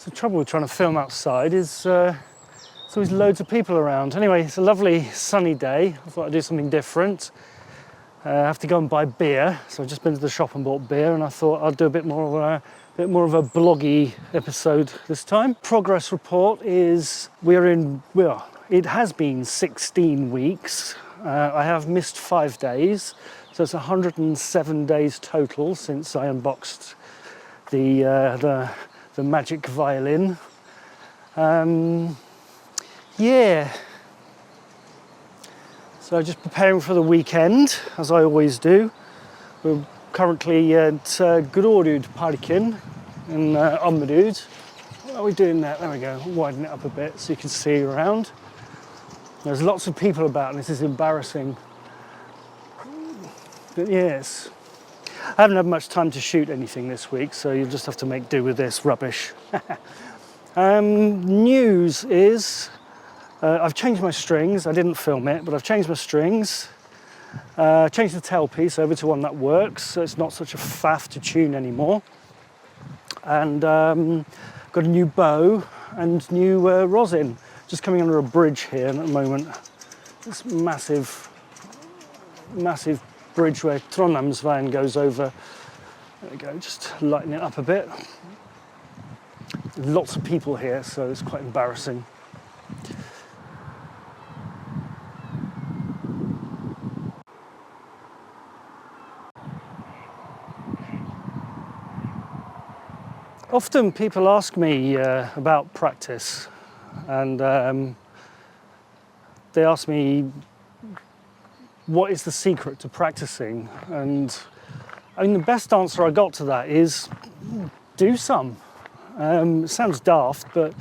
the trouble with trying to film outside is there's always loads of people around. Anyway, it's a lovely sunny day. I thought I'd do something different. I have to go and buy beer, so I've just been to the shop and bought beer, and I thought I'd do a bit more of a bloggy episode this time. Progress report is it has been 16 weeks. I have missed 5 days, so it's 107 days total since I unboxed the magic violin. Yeah. So just preparing for the weekend, as I always do. We're currently at Grodud Parken in Ommerud. What are we doing there? There we go. Widen it up a bit so you can see around. There's lots of people about, and this is embarrassing. But yes, I haven't had much time to shoot anything this week, so you'll just have to make do with this rubbish. News is I've changed my strings. I didn't film it, but I've changed my strings. Changed the tailpiece over to one that works, so it's not such a faff to tune anymore. And got a new bow and new rosin. Just coming under a bridge here at the moment. This massive bridge where Trondheimsveien goes over. There we go, just lighten it up a bit. Lots of people here, so it's quite embarrassing. Often people ask me about practice, and they ask me what is the secret to practicing, and I mean the best answer I got to that is do some. It sounds daft, but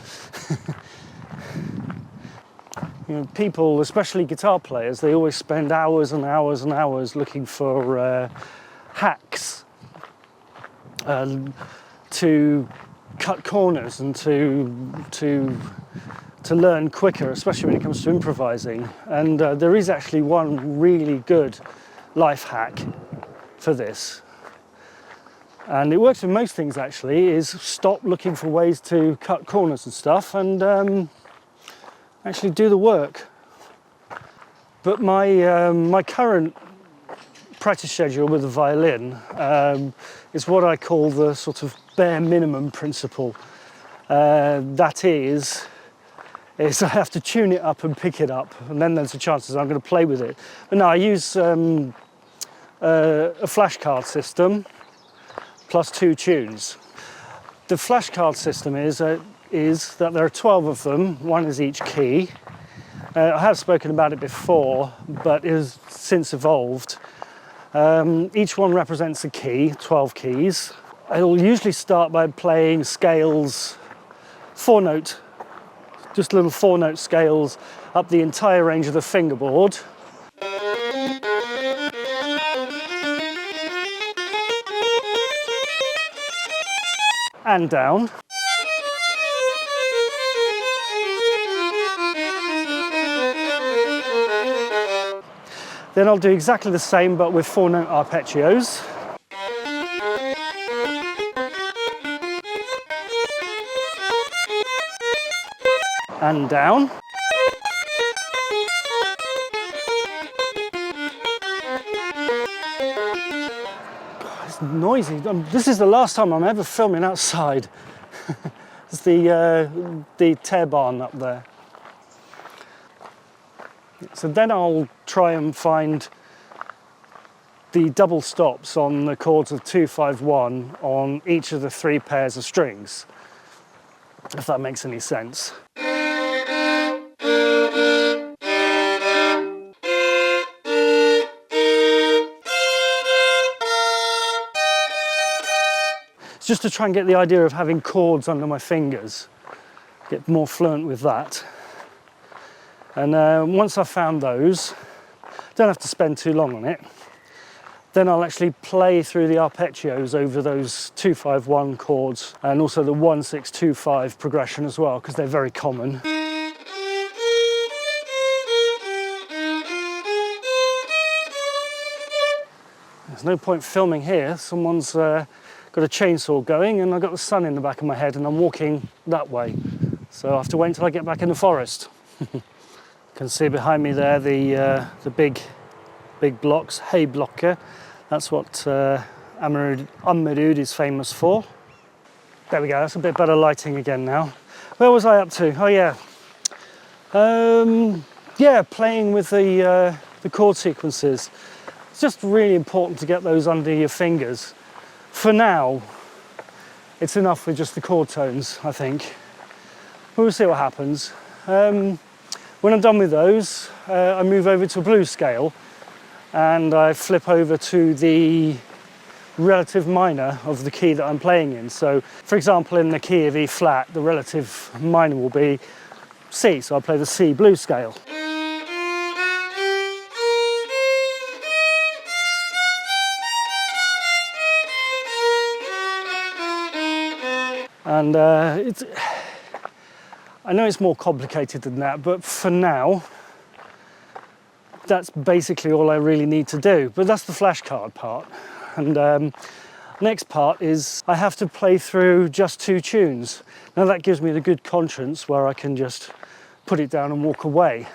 you know, people, especially guitar players, they always spend hours and hours and hours looking for hacks to cut corners and to learn quicker, especially when it comes to improvising. And there is actually one really good life hack for this. And it works with most things actually, is stop looking for ways to cut corners and stuff and actually do the work. But my current practice schedule with the violin is what I call the sort of bare minimum principle. That is I have to tune it up and pick it up, and then there's a chance that I'm going to play with it. But no, I use a flashcard system plus 2 tunes. The flashcard system is that there are 12 of them, one is each key. I have spoken about it before, but it has since evolved. Each one represents a key, 12 keys. I'll usually start by playing scales, 4-note, just little 4-note scales up the entire range of the fingerboard. And down. Then I'll do exactly the same, but with 4-note arpeggios. And down. God, it's noisy. This is the last time I'm ever filming outside. It's the tear barn up there. So then I'll try and find the double stops on the chords of 2, 5, 1 on each of the 3 pairs of strings, if that makes any sense. It's just to try and get the idea of having chords under my fingers, get more fluent with that. And once I've found those, don't have to spend too long on it, then I'll actually play through the arpeggios over those 2, 5, 1 chords, and also the 1, 6, 2, 5 progression as well, because they're very common. There's no point filming here. Someone's got a chainsaw going, and I've got the sun in the back of my head, and I'm walking that way. So I have to wait until I get back in the forest. You can see behind me there the big blocks, hay blocker. That's what Ammerud is famous for. There we go, that's a bit better lighting again now. Where was I up to? Oh yeah. Yeah, playing with the chord sequences. It's just really important to get those under your fingers. For now, it's enough with just the chord tones, I think. But we'll see what happens. When I'm done with those, I move over to a blues scale, and I flip over to the relative minor of the key that I'm playing in. So, for example, in the key of E flat, the relative minor will be C, so I'll play the C blues scale. And I know it's more complicated than that, but for now, that's basically all I really need to do. But that's the flashcard part. And next part is I have to play through just 2 tunes. Now that gives me the good conscience where I can just put it down and walk away.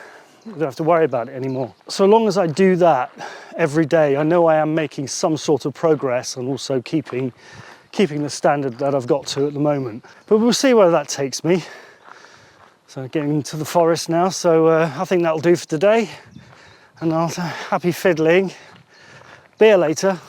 I don't have to worry about it anymore. So long as I do that every day, I know I am making some sort of progress and also keeping the standard that I've got to at the moment. But we'll see where that takes me. So getting into the forest now, so I think that'll do for today. And I'll happy fiddling. Beer later.